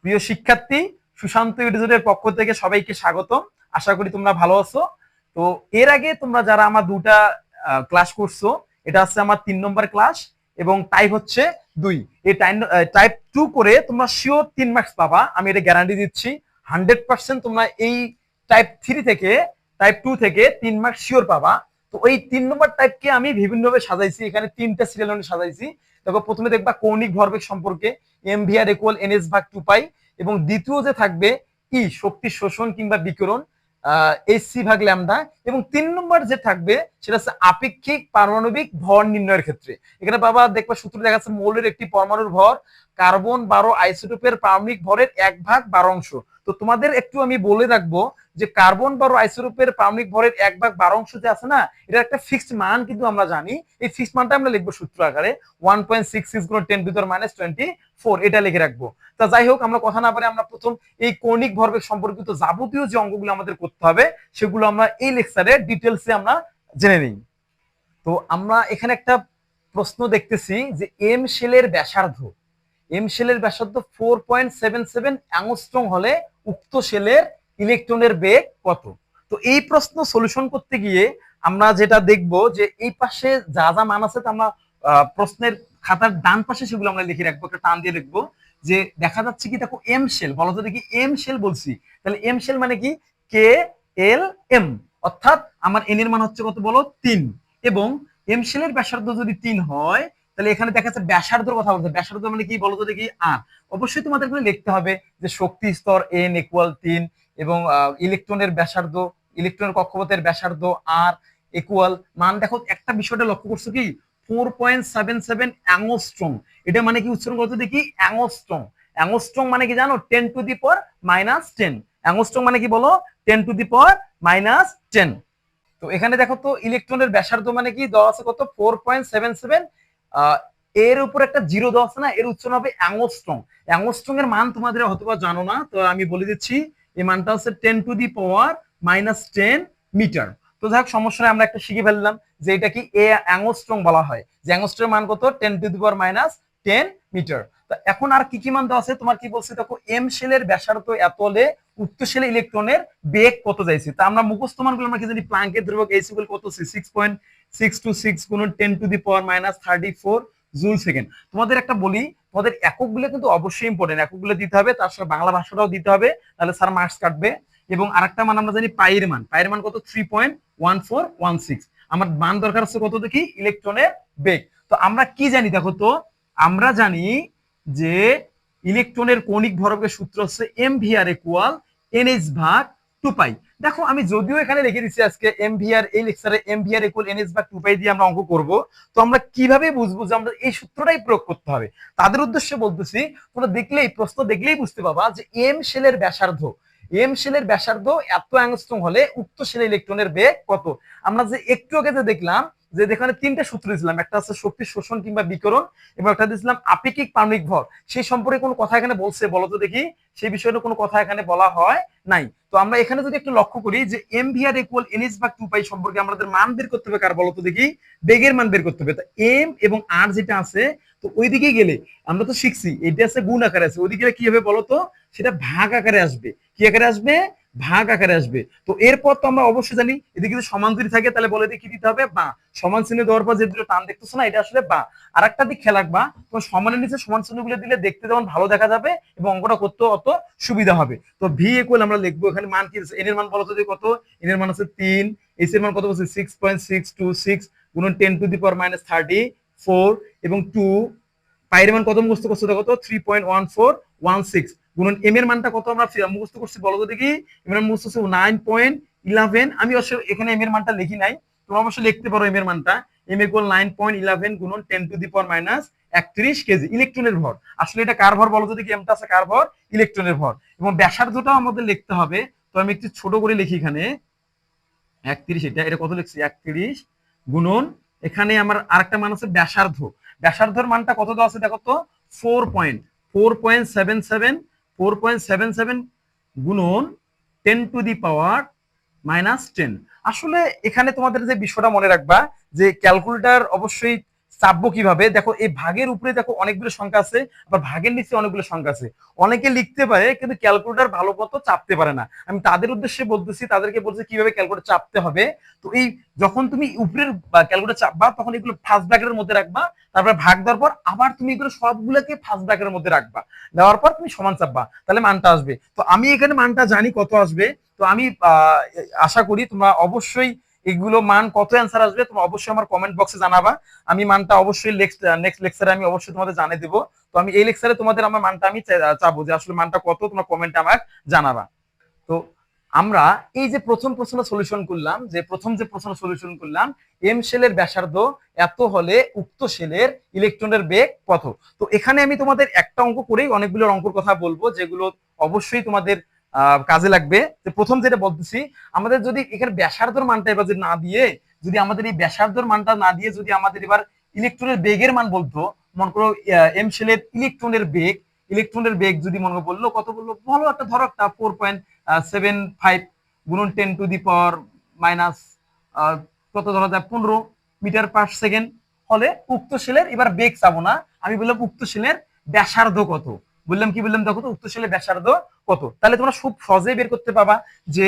প্রিয় শিক্ষার্থী, সুশান্ত এডুকেশনের পক্ষ থেকে সবাইকে স্বাগতম। আশা করি তোমরা ভালো আছো। তো এর আগে তোমরা যারা আমার দুটা ক্লাস করছো, এটা হচ্ছে আমার 3 নম্বর ক্লাস এবং টাইপ হচ্ছে 2। এই টাইপ 2 করে তোমরা শিওর 3 মার্কস পাবা, আমি এটা গ্যারান্টি দিচ্ছি। 100% তোমরা এই টাইপ 3 থেকে টাইপ 2 থেকে 3 মার্কস শিওর পাবা। তো ওই 3 নম্বর টাইপকে আমি বিভিন্নভাবে সাজাইছি, এখানে 3টা সিরিয়াল সাজাইছি। দেখো, প্রথমে দেখবা কৌণিক ভরবেগ সম্পর্কে, mvr ইকুয়াল ns ভাগ 2 পাই, এবং দ্বিতীয় যে থাকবে ই শক্তি শোষণ কিংবা বিকিরণ hc ভাগ ল্যামডা, এবং 3 নম্বর যে থাকবে সেটা হচ্ছে আপেক্ষিক পারমাণবিক ভর নির্ণয়ের ক্ষেত্রে। এখানে বাবা দেখবা সূত্র দেখা যাচ্ছে মৌলের একটি পরমাণুর ভর কার্বন 12 আইসোটোপের পারমাণবিক ভরের 1/12। তো তোমাদের একটু আমি বলে রাখবো যে কার্বন 12 আইসোটোপের পারমাণবিক ভরের 1/12 যে আছে না, এটা একটা ফিক্সড মান কিন্তু আমরা জানি। এই ফিক্সড মানটা আমরা লিখবো সূত্র আকারে 1.66 × 10⁻24, এটা লিখে রাখবো। তা যাই হোক, আমরা কথা না পারে আমরা প্রথম এই কৌণিক ভরবেগ সম্পর্কিত যাবতীয় যে অঙ্কগুলো আমাদের করতে হবে সেগুলো আমরা এই লেকচারে ডিটেলসে আমরা জেনে নিই। তো আমরা এখানে একটা প্রশ্ন দেখতেছি যে এম শেলের ব্যাসার্ধ 4.77 অ্যাংস্ট্রম হলে উক্ত শেলের ইলেকট্রনের বেগ কত। তো এই প্রশ্ন সলিউশন করতে গিয়ে আমরা যেটা দেখব যে এই পাশে যা যা মান আছে তা আমরা প্রশ্নের খাতার ডান পাশে সেগুলো আমরা লিখে রাখবো, একটা টান দিয়ে লিখবো। যে দেখা যাচ্ছে কি, দেখো এম শেল, বলো তো দেখি এম শেল বলছি, তাহলে এম শেল মানে কি, কে এল এম, অর্থাৎ আমার এন এর মান হচ্ছে কত বলো, 3। এবং এম শেলের ব্যাসার্ধ যদি 3 হয়, তাহলে এখানে দেখা যাচ্ছে ব্যাসার্ধর কথা বলছে। ব্যাসার্ধ মানে কি বলতো দেখি, আর অবশ্যই তোমাদের এখানে লিখতে হবে যে শক্তি স্তর n ইকুয়াল 3, এবং ইলেকট্রনের ব্যাসার্ধ, ইলেকট্রনের কক্ষপথের ব্যাসার্ধ আর ইকুয়াল মান। দেখো একটা বিষয়টা লক্ষ্য করছো কি, 4.77 অ্যাংস্ট্রম, এটা মানে কি উচ্চারণ করতে দেখি, অ্যাংস্ট্রম। অ্যাংস্ট্রম মানে কি জানো, 10⁻⁻10। অ্যাংস্ট্রম মানে কি বলো, 10⁻⁻10। তো এখানে দেখো তো ইলেকট্রনের ব্যাসার্ধ মানে কি দেওয়া আছে কত, 4.77। এর উপর একটা জিরো দেওয়া আছে না, এর উচ্চারণ হবে অ্যাংস্ট্রম। অ্যাংস্ট্রম এর মান তোমাদের হয়তো জানো না, তো আমি বলে দিচ্ছি। এই মানটা হচ্ছে 10⁻⁻10 মিটার। তো যাই হোক, সমস্যা নেই, আমরা একটা শিখে ফেললাম যে এটা কি এ অ্যাংস্ট্রম বলা হয়, যে অ্যাংস্ট্রমের মান কত, 10⁻⁻10 মিটার। তো এখন আর কি কি মান দেওয়া আছে, তোমার কি বলছে দেখো, এম শেলের ব্যাসার্ধ এত হলে উক্ত শেলে ইলেকট্রনের বেগ কত চাইছে। তা আমরা মুখস্থ মানগুলো আমরা কি জানি, প্লাঙ্কের ধ্রুবক h ইকুয়াল কত, 6.626 × 10⁻34 জুল সেকেন্ড। তোমাদের একটা বলি, তোমাদের এককগুলো কিন্তু অবশ্যই ইম্পর্টেন্ট, এককগুলো দিতে হবে, তার সাথে বাংলা ভাষাটাও দিতে হবে, তাহলে স্যার মার্কস কাটবে। এবং আরেকটা মান আমরা জানি পাইয়ের মান, পাইয়ের মান কত, 3.1416। আমার মান দরকার হচ্ছে কত দেখি, ইলেকট্রনের বেগ। তো আমরা কি জানি দেখো তো, আমরা জানি যে ইলেকট্রনের কৌণিক ভরবেগের সূত্র হচ্ছে mvr ইকুয়াল ns ভাগ 2 পাই। দেখো আমি যদিও এখানে লিখে দিচ্ছি আজকে mvr, এই লেকচারে mvr ইকুয়াল ns ভাগ 2 পাই দিয়ে আমরা অঙ্ক করব। তো আমরা কিভাবে বুঝবো যে আমরা এই সূত্রটাই প্রয়োগ করতে হবে, তাদের উদ্দেশ্যে বলতেছি। তোমরা দেখলেই, প্রশ্ন দেখলেই বুঝতে পাবা যে এম শেলের ব্যাসার্ধ, এম শেলের ব্যাসার্ধ এত অ্যাংস্ট্রম হলে উক্ত শেলের ইলেকট্রনের বেগ কত। আমরা যে একটু আগে যে দেখলাম যে এখানে 3টা সূত্র দিয়েছিলাম, একটা হচ্ছে শক্তি শোষণ কিংবা বিকিরণ, এবং একটা দিয়েছিলাম আপেক্ষিক পারমাণবিক ভর। সেই সম্পর্কে কোনো কথা এখানে বলছে বলো তো দেখি, সেই বিষয়ে কোনো কথা এখানে বলা হয় নাই। তো আমরা এখানে যদি একটু লক্ষ্য করি যে mvr ইকুয়াল ns ভাগ 2 পাই সম্পর্কে আমাদের মান বের করতে হবে কার, বলো তো দেখি, বেগের মান বের করতে হবে। তো এম এবং আর যেটা আছে, তো ওইদিকে গেলে আমরা তো শিখছি এটা আছে গুণ আকারে আছে, ওইদিকে কি হবে বলো তো, সেটা ভাগ আকারে আসবে। কি আকারে আসবে, ভাগ আকারে আসবে। তো এরপর তো আমরা অবশ্যই জানি এদিকে যদি সমান যদি থাকে তাহলে বলে দিয়ে কি দিতে হবে, বা। সমান চিহ্ন দেওয়ার পর যে দুটো টান দেখতেছো না, এটা আসলে বা। আর একটা দিক খেয়াল রাখবা, তোমার সমানের নিচে সমান চিহ্নগুলো দিলে দেখতে যেমন ভালো দেখা যাবে এবং অঙ্কটা করতে অত সুবিধা হবে। তো ভি ইকুয়াল আমরা লিখবো, এখানে মান কি, এন এর মান বলো তো কত, এন এর মান আছে 3, এস এর মান কত বলছে 6.626 গুণন 10⁻34, এবং 2 পাইয়ের মান কত মুখস্থ করছো দেখো তো, 3.1416 গুণন এম এর মানটা কত আমরা মুখস্থ করছি বলো তো দেখি, এম এর মুখস্থ হচ্ছে 9.11। আমি অবশ্য এখানে এম এর মানটা লিখি নাই, তোমরা অবশ্যই লিখতে পারো এম এর মানটা। এম ইকুয়াল 9.11 গুণন 10⁻31 কেজি ইলেকট্রনের ভর। আসলে এটা কার ভর বলো তো দেখি, এমটা আছে কার ভর, ইলেকট্রনের ভর। এবং ব্যাসার্ধটাও আমাদের লিখতে হবে, তো আমি একটু ছোট করে লিখি এখানে 31, এটা কত লিখছি 31 গুণন, এখানে আমার আরেকটা মান আছে ব্যাসার্ধ, ব্যাসার্ধের মানটা কত দেওয়া আছে দেখো তো, 4.77 গুণন 10⁻⁻10। আসলে এখানে তোমাদের যে বিষয়টা মনে রাখবা যে ক্যালকুলেটর অবশ্যই চাপবো কিভাবে, দেখো এই ভাগের উপরে দেখো অনেকগুলো সংখ্যা আছে, আবার ভাগের নিচে অনেকগুলো সংখ্যা আছে। অনেকে লিখতে পারে কিন্তু ক্যালকুলেটর ভালো মতো চাপতে পারে না। আমি তাদের উদ্দেশ্যে বলতেছি, তাদেরকে বলছি কিভাবে ক্যালকুলেটর চাপতে হবে। তো এই যখন তুমি উপরের ক্যালকুলেটর চাপবা তখন এগুলো ফার্স্ট ব্র্যাকেটের মধ্যে রাখবা, তারপর ভাগ দেওয়ার পর আবার তুমি এগুলো সবগুলোকে ফার্স্ট ব্র্যাকেটের মধ্যে রাখবা, দেওয়ার পর তুমি সমান চাপবা, তাহলে মানটা আসবে। তো আমি এখানে মানটা জানি কত আসবে। তো আমি আশা করি তোমরা অবশ্যই এগুলো মান কত অ্যান্সার আসবে তোমরা অবশ্যই আমার কমেন্ট বক্সে জানাবা। আমি মানটা অবশ্যই নেক্সট লেকচারে আমি অবশ্যই তোমাদের জানিয়ে দেবো। তো আমি এই লেকচারে তোমাদের আমার মানটা আমি চাবো যে আসলে মানটা কত, তোমরা কমেন্টে আমাকে জানাবা। তো আমরা এই যে প্রথম প্রশ্ন সলিউশন করলাম, যে প্রশ্ন সলিউশন করলাম, এম শেলের ব্যাসার্ধ এত হলে উক্ত শেলের ইলেকট্রনের বেগ কত। তো এখানে আমি তোমাদের একটা অঙ্ক করেই অনেকগুলো অঙ্কের কথা বলবো যেগুলো অবশ্যই তোমাদের কাজে লাগবে। যে প্রথম যেটা বলতেছি, আমাদের যদি এখানে ব্যাসার্ধর মানটা এবার যদি না দিয়ে, যদি আমাদের এই ব্যাসার্ধর মানটা না দিয়ে যদি আমাদের এবার ইলেকট্রনের বেগের মান বলতো, মনে করো এম শেলের ইলেকট্রনের বেগ যদি মনে বললো কত, বললো ভালো একটা ধরো একটা 4.75 গুণন 10 টু দি পাওয়ার মাইনাস কত ধরা যায় 15 মিটার পার সেকেন্ড হলে উক্ত শেলের এবার বেগ চাবো না, আমি বললাম উক্ত শেলের ব্যাসার্ধ কত। বললাম কি বললাম, দেখো তো উক্ত শেলের ব্যাসার্ধ কত, তাহলে তোমরা খুব সহজেই বের করতে পাবা যে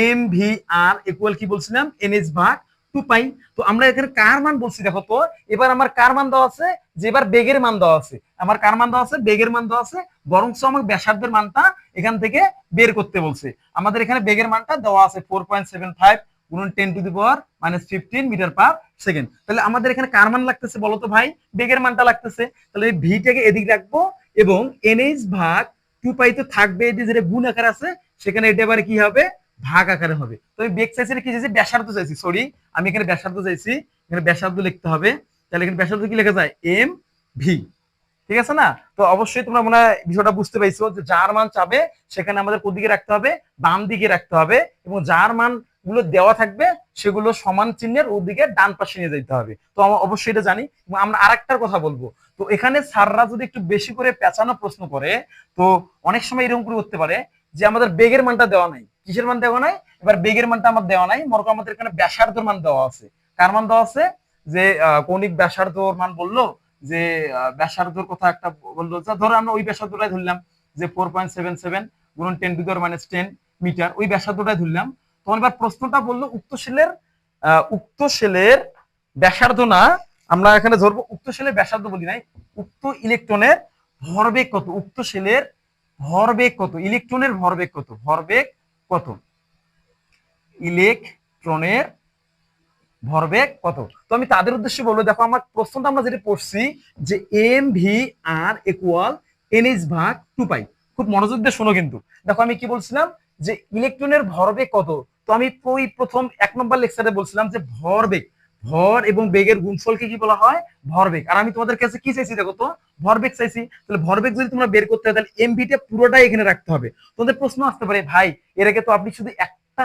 এম ভি আর ইকুয়াল কি বলছিলাম NH ভাগ 2 পাই। তো আমরা এখানে কার মান বলছি, দেখো তো এবার আমার কার মান দেওয়া আছে, যে এবার বেগের মান দেওয়া আছে, আমার কার মান দেওয়া আছে, বেগের মান দেওয়া আছে, বরঞ্চ আমাকে ব্যাসার্ধের মানটা এখান থেকে বের করতে বলছে। আমাদের এখানে বেগের মানটা দেওয়া আছে 4.75 গুণন 10 to the power minus 15 metre per second. তাহলে আমাদের এখানে কার মান লাগতেছে বলো তো ভাই, বেগের মানটা লাগতেছে। তাহলে এই ভিটাকে এদিকে রাখবো এবং NH ভাগ 2 পাই তো থাকবে, এটি যেটা গুণ আকার আছে সেখানে এটা এবারে কি হবে, ভাগ আকারে হবে। তো আমি বেগ চাইছি কি চাইছি, ব্যাসার্ধ চাইছি, সরি আমি এখানে ব্যাসার্ধ চাইছি, এখানে ব্যাসার্ধ লিখতে হবে। তাহলে এখানে ব্যাসার্ধ কি লেখা যায় এম ভি, ঠিক আছে না। তো অবশ্যই তোমরা মনে হয় বিষয়টা বুঝতে পাইছো যে যার মান চাবে সেখানে আমাদের কোন দিকে রাখতে হবে, বাম দিকে রাখতে হবে, এবং যার মান গুলো দেওয়া থাকবে সেগুলো সমান চিহ্নের ওদিকে ডান পাশে নিয়ে যেতে হবে। তো আমরা অবশ্যই এটা জানি। এবং আমরা আরেকটার কথা বলবো, তো এখানে স্যাররা যদি একটু বেশি করে পেঁচানো প্রশ্ন করে, তো অনেক সময় এরকম করে করতে পারে যে আমাদের বেগের মানটা দেওয়া নাই, কিসের মান দেওয়া নাই, এবার বেগের মানটা আমার দেওয়া নাই, মনে করো আমাদের এখানে ব্যাসার্ধর মান দেওয়া আছে। কার মান দেওয়া আছে, যে কৌণিক ব্যাসার্ধর মান বললো, যে ব্যাসার্ধর কথা একটা বললো, ধরো আমরা ওই ব্যাসার্ধটাই ধরলাম যে 4.77 গুণন 10 to the power minus 10 metre, ওই ব্যাসার্ধটাই ধরলাম। তখন এবার প্রশ্নটা বললো উক্ত শেলের ব্যাসার্ধ না, আমরা এখানে ধরবো উক্ত শেলের ব্যাসার্ধ বলি নাই, উক্ত ইলেকট্রনের ভরবেগ কত, উক্ত শেলের ভরবেগ কত, ইলেকট্রনের ভরবেগ কত, ভরবেগ কত, ইলেকট্রনের ভরবেগ কত। তো আমি তাদের উদ্দেশ্যে বলবো, দেখো আমার প্রশ্নটা আমরা যেটা পড়ছি যে এম ভি আর ইকুয়াল NH ভাগ 2 পাই, খুব মনোযোগ দিয়ে শোনো কিন্তু। দেখো আমি কি বলছিলাম যে ইলেকট্রনের ভরবেগ কত, তো আমি ওই প্রথম 1 নম্বর লেকচারে বলছিলাম যে ভরবেগ, ভর এবং বেগের গুণফলকে কি বলা হয়, ভরবেগ। আর আমি তোমাদের কাছে কি চাইছি, দেখো তো ভরবেগ চাইছি। তাহলে ভরবেগ যদি তোমরা বের করতে হয় তাহলে এমভিটা পুরোটাই এখানে রাখতে হবে। তোমাদের প্রশ্ন আসতে পারে ভাই এর আগে তো আপনি শুধু একটা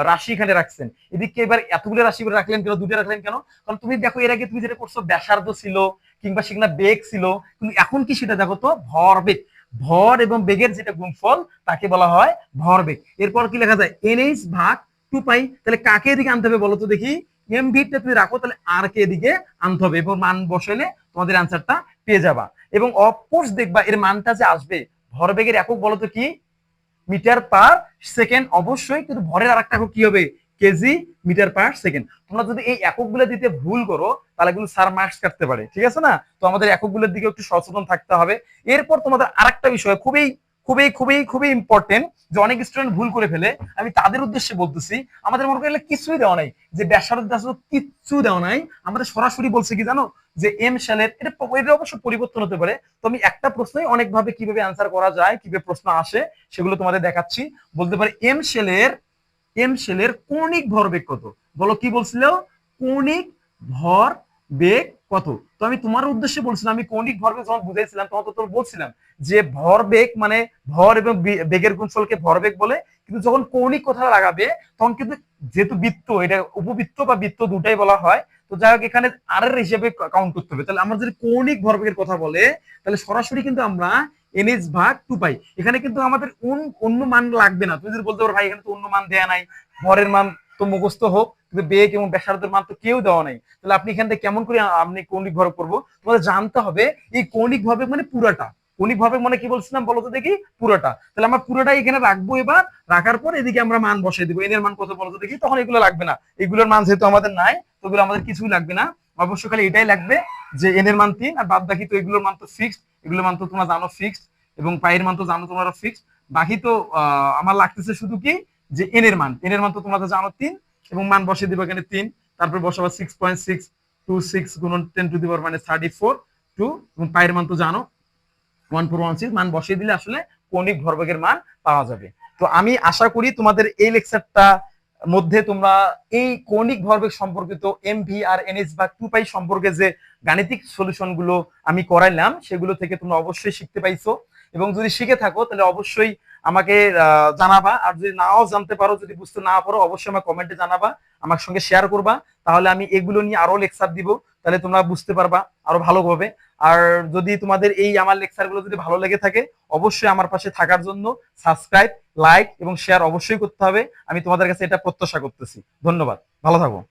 রাশি এখানে রাখছেন, এদিকে এবার এতগুলো রাশি করে রাখলেন কেন, দুটো রাখলেন কেন? কারণ তুমি দেখো এর আগে তুমি যেটা করছো ব্যাসার্ধ ছিল কিংবা সেখানে বেগ ছিল, কিন্তু এখন কি সেটা দেখো তো ভরবেগ, ভর এবং বেগের যেটা গুণফল তাকে বলা হয় ভরবেগ। এরপর কি লেখা যায় NH ভাগ 2 পাই। তাহলে কাকে এদিকে আনতে হবে বলো তো দেখি, এমভিটা তুমি রাখো, তাহলে আর কে এদিকে আনতে হবে এবং মান বসাইলে তোমাদের অ্যান্সারটা পেয়ে যাবা। এবং অফকোর্স দেখবা এর মানটা যে আসবে, ভরবেগের একক বলো তো কি, মিটার পার সেকেন্ড অবশ্যই, কিন্তু ভরের আরেকটা একক কি হবে, কেজি মিটার পার সেকেন্ড। তোমরা যদি এই এককগুলো দিতে ভুল করো তাহলে কিন্তু স্যার মার্কস কাটতে পারে, ঠিক আছে না। তো আমাদের এককগুলোর দিকে একটু সচেতন থাকতে হবে। এরপর তোমাদের আরেকটা বিষয় খুবই খুবই খুবই খুবই ইম্পর্টেন্ট, যে অনেক স্টুডেন্ট ভুল করে ফেলে, আমি তাদের উদ্দেশ্যে বলতেছি। আমাদের মনে করি কিছুই দেওয়া নাই, যে ব্যাসার্ধ কিচ্ছু দেওয়া নাই, আমাদের সরাসরি বলছে কি জানো, যে এম শেলের, এটা অবশ্য পরিবর্তন হতে পারে। তো আমি একটা প্রশ্নই অনেকভাবে কিভাবে আনসার করা যায়, কিভাবে প্রশ্ন আসে সেগুলো তোমাদের দেখাচ্ছি। বলতে পারে এম শেলের কৌণিক ভরবেগ কত, বলো কি বলছিল, কৌণিক ভর বেগ কত। তো আমি তোমার উদ্দেশ্যে বলছিলাম, আমি কৌণিক ভরবেগ যখন বুঝাইছিলাম তখন তো বলছিলাম যে ভরবেগ মানে ভর এবং বেগের গুণফলকে ভরবেগ বলে, কিন্তু যখন কৌণিক কথা লাগাবে তখন কিন্তু যেহেতু বৃত্ত, এটা উপবৃত্ত বা বৃত্ত দুটাই বলা হয়, তো যাই হোক এখানে আর এর হিসেবে কাউন্ট করতে হবে। তাহলে আমরা যদি কৌণিক ভরবেগের কথা বলে তাহলে সরাসরি কিন্তু আমরা NH ভাগ 2 পাই, এখানে কিন্তু আমাদের অন্য মান লাগবে না। তুমি যদি বলতে পারো ভাই এখানে তো অন্য মান দেয়া নাই, ভরের মান তো মুখস্থ হোক, কিন্তু বেগ এবং ব্যাসার্ধের মান তো কেউ দেওয়া নাই, তাহলে আপনি এখান থেকে কেমন করে আপনি কৌণিক ভরবেগ করবো? তোমাদের জানতে হবে এই কৌণিক ভরবেগ মানে পুরাটা। কৌণিক ভরবেগ মানে কি বলছিলাম বলতো দেখি? পুরোটা। তাহলে আমরা পুরোটাই এখানে রাখবো, এবার রাখার পর এদিকে আমরা মান বসাই দিব। এন এর মান কত বলতো দেখি? তখন এগুলো লাগবে না, এগুলোর মান যেহেতু আমাদের নাই তো এগুলো আমাদের কিছুই লাগবে না। অবশ্য খালি এটাই লাগবে যে এন এর মান 3, আর বাদ বাকি তো এগুলোর মান তো ফিক্সড, এগুলোর মান তো তোমরা জানো ফিক্সড, এবং পায়ের মান তো জানো তোমরা ফিক্সড। বাকি তো আমার লাগতেছে শুধু কি যে এন এর মান, এন এর মান তো তোমরা তো জানো 3, এবং মান বসিয়ে দিবো এখানে 3, তারপর বসাবো 6.626 গুণন 10⁻34 2, এবং পায়ের মান তো জানো 1416, মান বসিয়ে দিলে আসলে কৌণিক ভরবেগের মান পাওয়া যাবে। তো আমি আশা করি তোমাদের এই লেকচারটা মধ্যে তোমরা এই কৌণিক ভরবেগ সম্পর্কিত এমভি আর এনএস বা 2 পাই সম্পর্কে যে গাণিতিক সলিউশন গুলো আমি করাইলাম সেগুলো থেকে তোমরা অবশ্যই শিখতে পাইছো, এবং যদি শিখে থাকো তাহলে অবশ্যই আমাকে জানাবা, আর যদি নাও জানতে পারো, যদি বুঝতে না পারো অবশ্যই আমার কমেন্টে জানাবা, আমার সঙ্গে শেয়ার করবা, তাহলে আমি এগুলো নিয়ে আরো লেকচার দিব, তাহলে তোমরা বুঝতে পারবা আরো ভালোভাবে। আর যদি তোমাদের এই আমার লেকচার গুলো যদি ভালো লেগে থাকে অবশ্যই আমার পাশে থাকার জন্য সাবস্ক্রাইব, লাইক এবং শেয়ার অবশ্যই করতে হবে, আমি তোমাদের কাছে এটা প্রত্যাশা করতেছি। ধন্যবাদ, ভালো থাকো।